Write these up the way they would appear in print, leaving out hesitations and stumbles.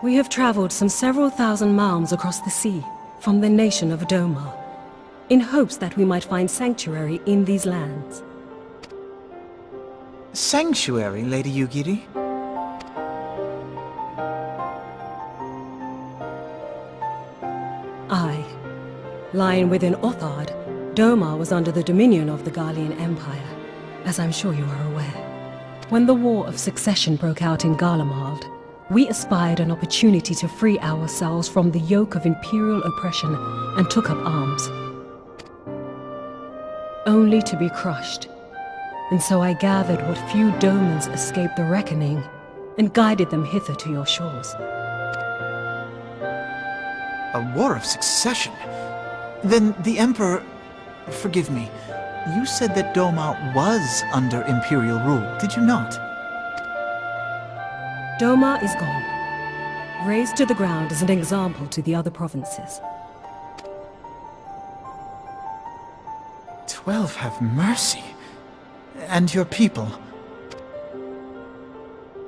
We have traveled some several thousand miles across the sea, from the nation of Doma, in hopes that we might find sanctuary in these lands. Sanctuary, Lady Yugiri? Aye. Lying within Othard, Doma was under the dominion of the Garlean Empire, as I'm sure you are aware. When the War of Succession broke out in Garlemald, we espied an opportunity to free ourselves from the yoke of imperial oppression and took up arms. Only to be crushed. And so I gathered what few Domans escaped the reckoning and guided them hither to your shores. A war of succession? Then the Emperor... Forgive me. You said that Doma was under Imperial rule, did you not? Doma is gone. Razed to the ground as an example to the other provinces. 12 have mercy. And your people?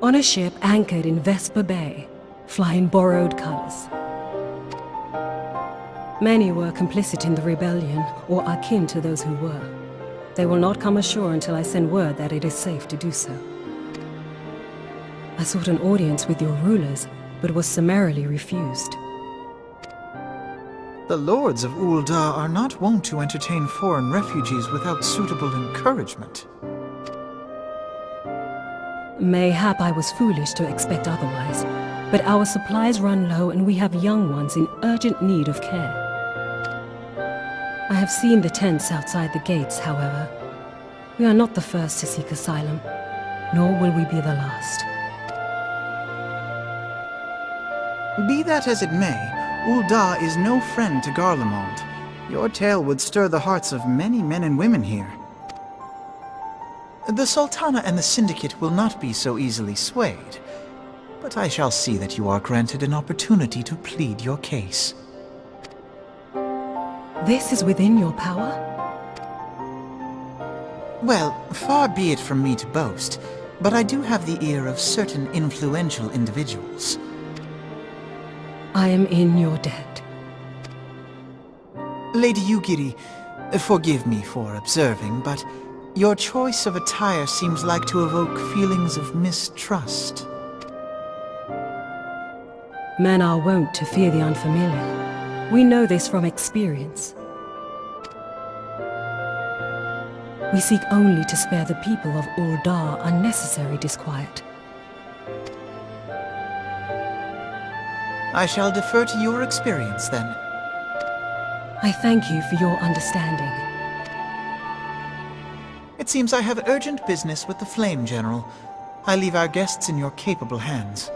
On a ship anchored in Vesper Bay, flying borrowed colors. Many were complicit in the rebellion, or akin to those who were. They will not come ashore until I send word that it is safe to do so. I sought an audience with your rulers, but was summarily refused. The lords of Ul'dah are not wont to entertain foreign refugees without suitable encouragement. Mayhap I was foolish to expect otherwise, but our supplies run low and we have young ones in urgent need of care. I have seen the tents outside the gates, however. We are not the first to seek asylum, nor will we be the last. Be that as it may, Ul'dah is no friend to Garlemald. Your tale would stir the hearts of many men and women here. The Sultana and the Syndicate will not be so easily swayed, but I shall see that you are granted an opportunity to plead your case. This is within your power? Well, far be it from me to boast, but I do have the ear of certain influential individuals. I am in your debt. Lady Yugiri, forgive me for observing, but your choice of attire seems like to evoke feelings of mistrust. Men are wont to fear the unfamiliar. We know this from experience. We seek only to spare the people of Ul'dah unnecessary disquiet. I shall defer to your experience, then. I thank you for your understanding. It seems I have urgent business with the Flame General. I leave our guests in your capable hands.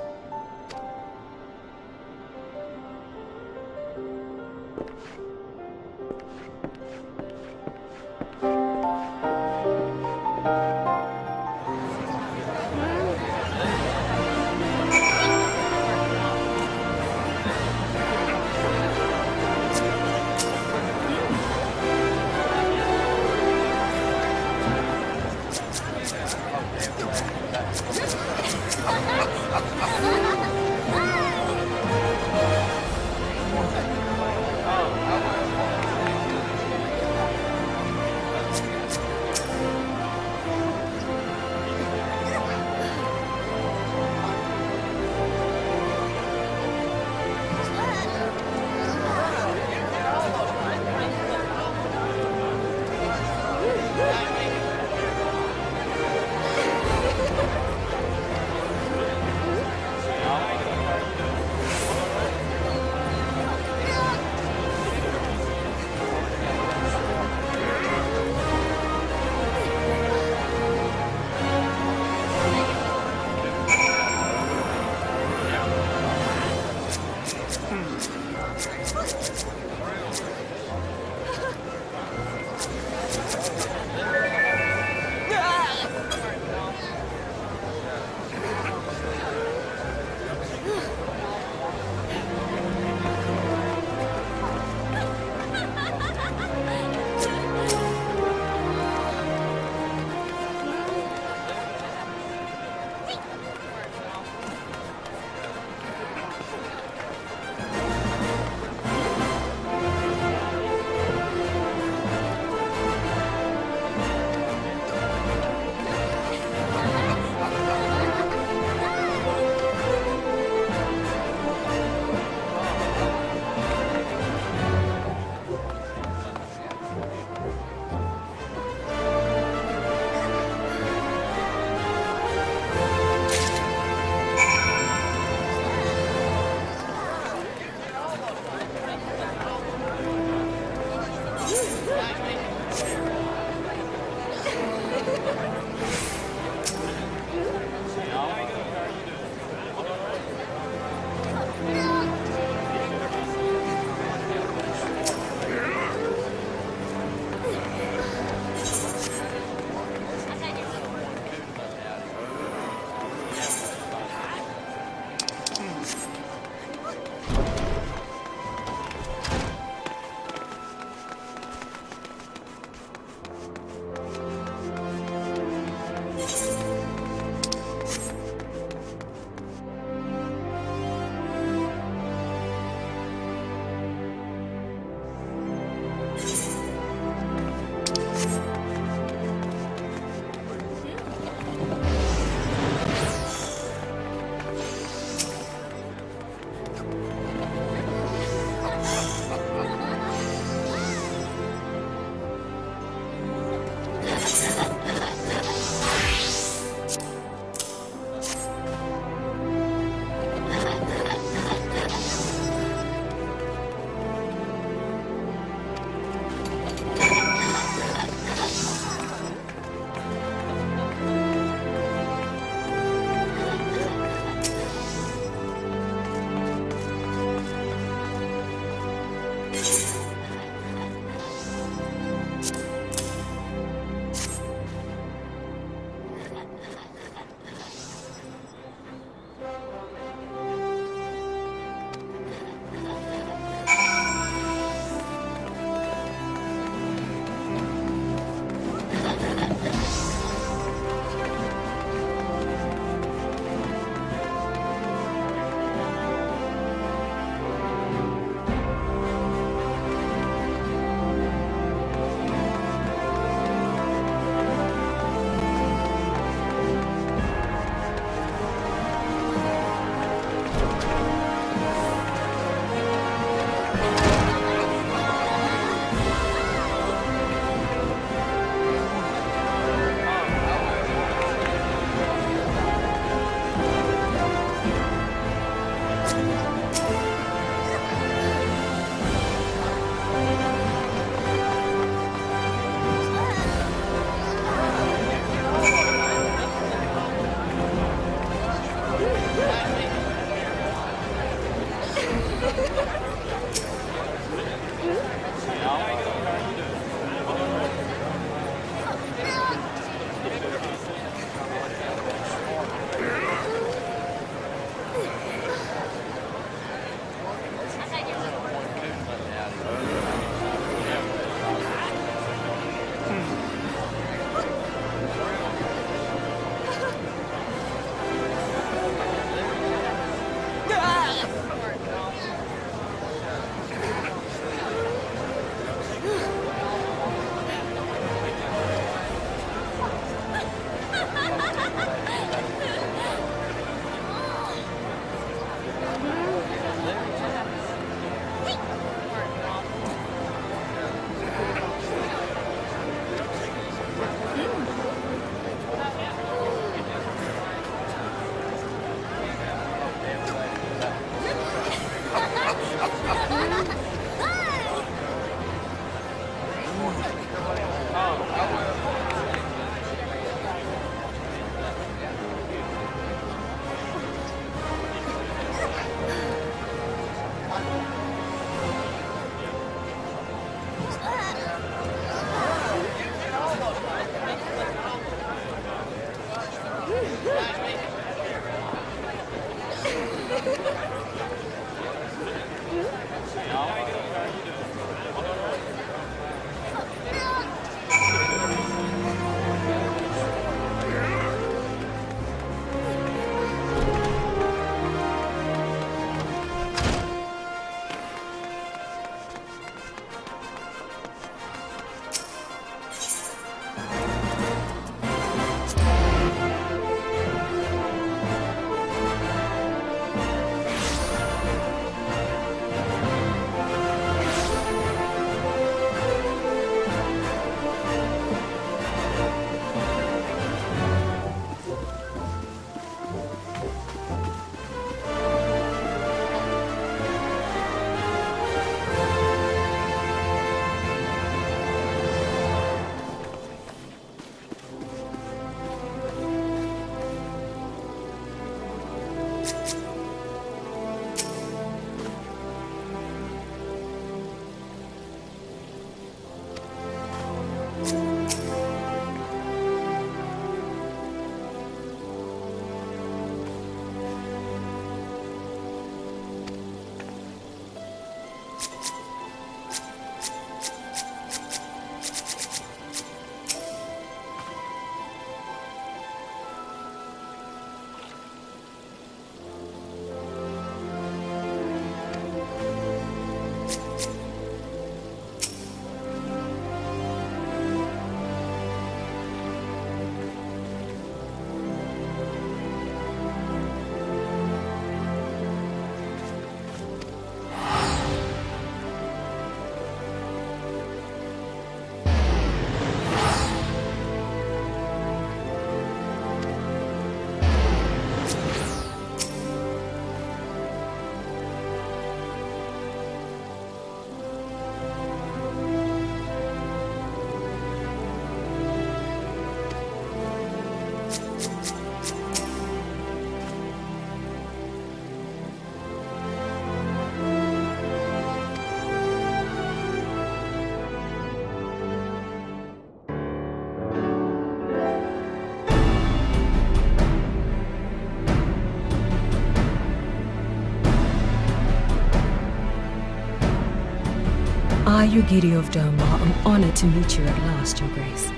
I, Yugiri of Domar, am honored to meet you at last, Your Grace.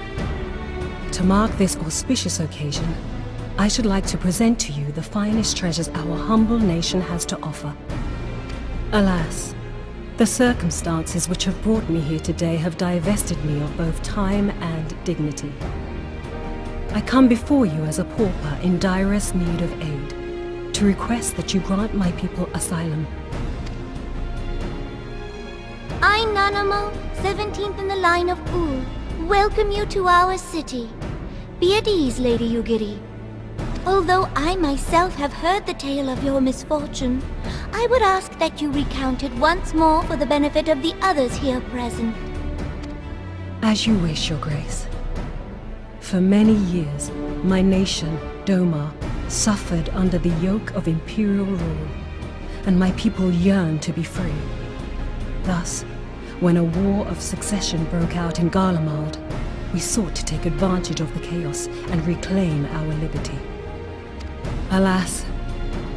To mark this auspicious occasion, I should like to present to you the finest treasures our humble nation has to offer. Alas, the circumstances which have brought me here today have divested me of both time and dignity. I come before you as a pauper in direst need of aid, to request that you grant my people asylum. I, Nanamo, 17th in the line of Ul, welcome you to our city. Be at ease, Lady Yugiri. Although I myself have heard the tale of your misfortune, I would ask that you recount it once more for the benefit of the others here present. As you wish, Your Grace. For many years, my nation, Domar, suffered under the yoke of imperial rule, and my people yearned to be free. Thus, when a war of succession broke out in Garlemald, we sought to take advantage of the chaos and reclaim our liberty. Alas,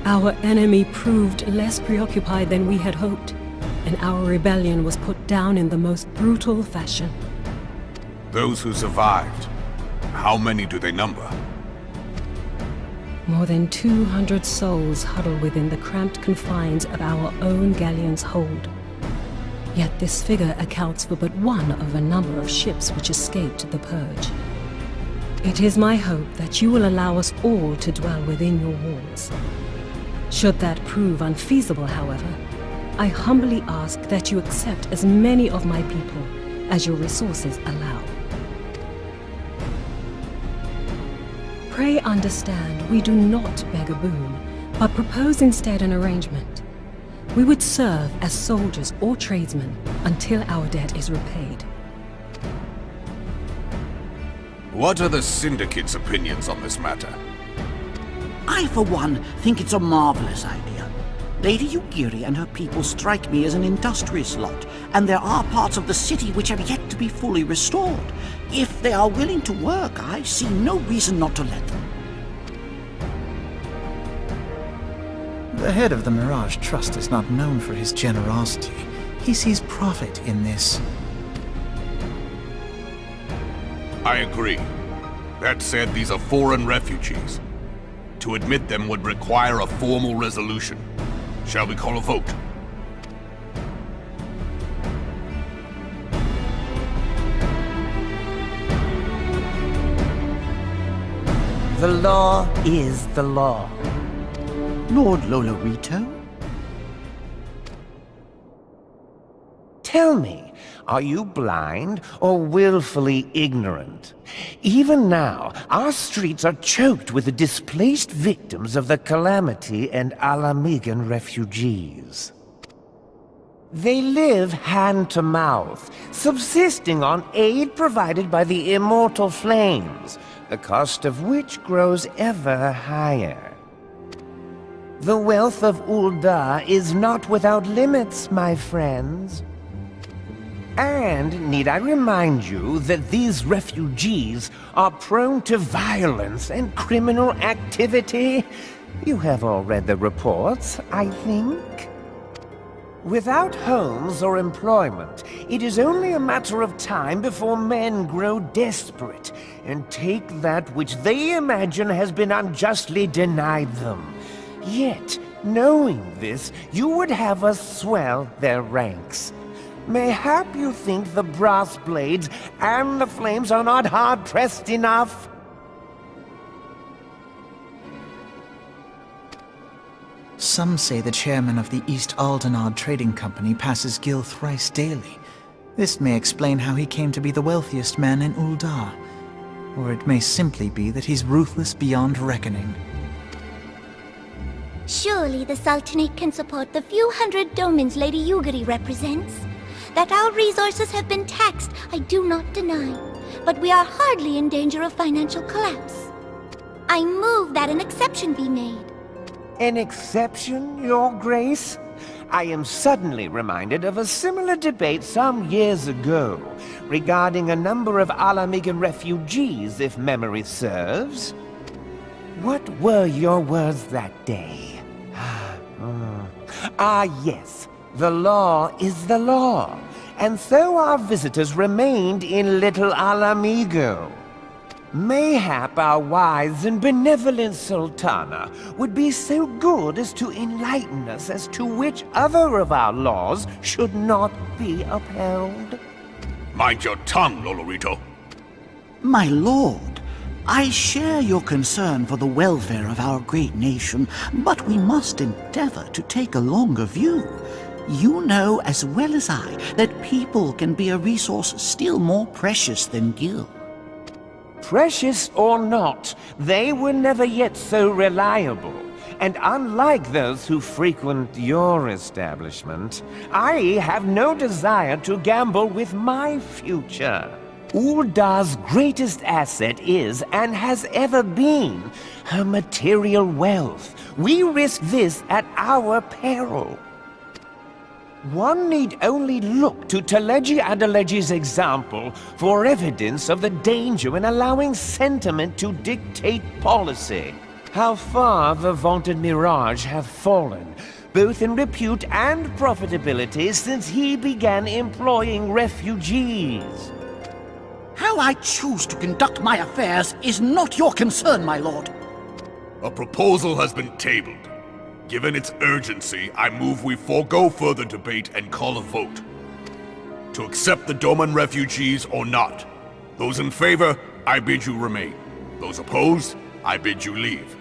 our enemy proved less preoccupied than we had hoped, and our rebellion was put down in the most brutal fashion. Those who survived, how many do they number? More than 200 souls huddle within the cramped confines of our own galleon's hold. Yet this figure accounts for but one of a number of ships which escaped the Purge. It is my hope that you will allow us all to dwell within your walls. Should that prove unfeasible, however, I humbly ask that you accept as many of my people as your resources allow. Pray understand, we do not beg a boon, but propose instead an arrangement. We would serve as soldiers or tradesmen until our debt is repaid. What are the Syndicate's opinions on this matter? I, for one, think it's a marvelous idea. Lady Yugiri and her people strike me as an industrious lot, and there are parts of the city which have yet to be fully restored. If they are willing to work, I see no reason not to let them. The head of the Mirage Trust is not known for his generosity. He sees profit in this. I agree. That said, these are foreign refugees. To admit them would require a formal resolution. Shall we call a vote? The law is the law. Lord Lolorito? Tell me, are you blind or willfully ignorant? Even now, our streets are choked with the displaced victims of the Calamity and Alamigan refugees. They live hand to mouth, subsisting on aid provided by the immortal flames, the cost of which grows ever higher. The wealth of Ul'dah is not without limits, my friends. And need I remind you that these refugees are prone to violence and criminal activity? You have all read the reports, I think. Without homes or employment, it is only a matter of time before men grow desperate and take that which they imagine has been unjustly denied them. Yet, knowing this, you would have us swell their ranks. Mayhap you think the brass blades and the flames are not hard-pressed enough? Some say the chairman of the East Aldenard Trading Company passes Gil thrice daily. This may explain how he came to be the wealthiest man in Ul'dah. Or it may simply be that he's ruthless beyond reckoning. Surely the Sultanate can support the few hundred domins Lady Yugiri represents. That our resources have been taxed, I do not deny. But we are hardly in danger of financial collapse. I move that an exception be made. An exception, Your Grace? I am suddenly reminded of a similar debate some years ago regarding a number of Alamigan refugees, if memory serves. What were your words that day? Yes. The law is the law, and so our visitors remained in Little Alamigo. Mayhap our wise and benevolent Sultana would be so good as to enlighten us as to which other of our laws should not be upheld. Mind your tongue, Lolorito. My lord, I share your concern for the welfare of our great nation, but we must endeavor to take a longer view. You know as well as I that people can be a resource still more precious than Gil. Precious or not, they were never yet so reliable. And unlike those who frequent your establishment, I have no desire to gamble with my future. Ul'dah's greatest asset is, and has ever been, her material wealth. We risk this at our peril. One need only look to Teleji Adeleji's example for evidence of the danger in allowing sentiment to dictate policy. How far the vaunted Mirage have fallen, both in repute and profitability, since he began employing refugees. How I choose to conduct my affairs is not your concern, my lord. A proposal has been tabled. Given its urgency, I move we forego further debate and call a vote. To accept the Doman refugees or not. Those in favor, I bid you remain. Those opposed, I bid you leave.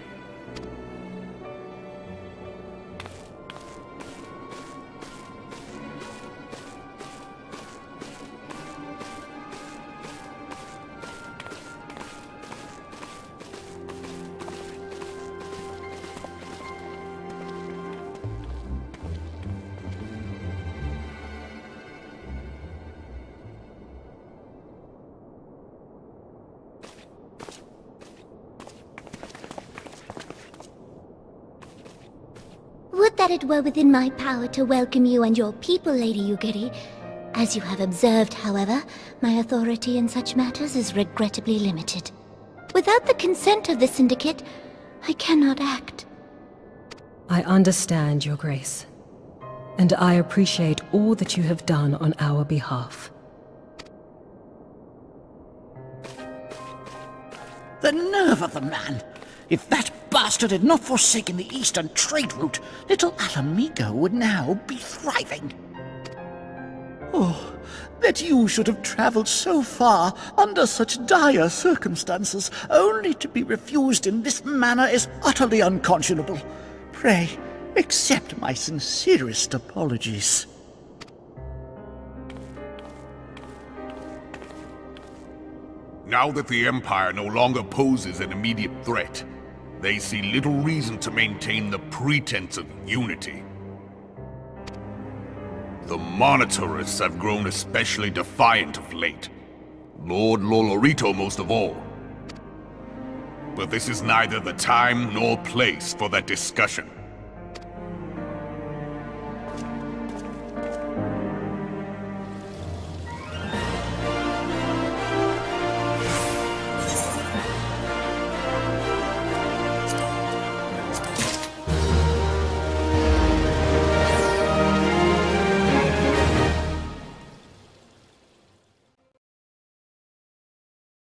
Would that it were within my power to welcome you and your people, Lady Yugiri. As you have observed, however, my authority in such matters is regrettably limited. Without the consent of the Syndicate, I cannot act. I understand, Your Grace. And I appreciate all that you have done on our behalf. The nerve of the man! If that bastard had not forsaken the eastern trade route, Little Alamigo would now be thriving. Oh, that you should have traveled so far under such dire circumstances, only to be refused in this manner is utterly unconscionable. Pray, accept my sincerest apologies. Now that the Empire no longer poses an immediate threat, they see little reason to maintain the pretense of unity. The Monitorists have grown especially defiant of late. Lord Lolorito most of all. But this is neither the time nor place for that discussion.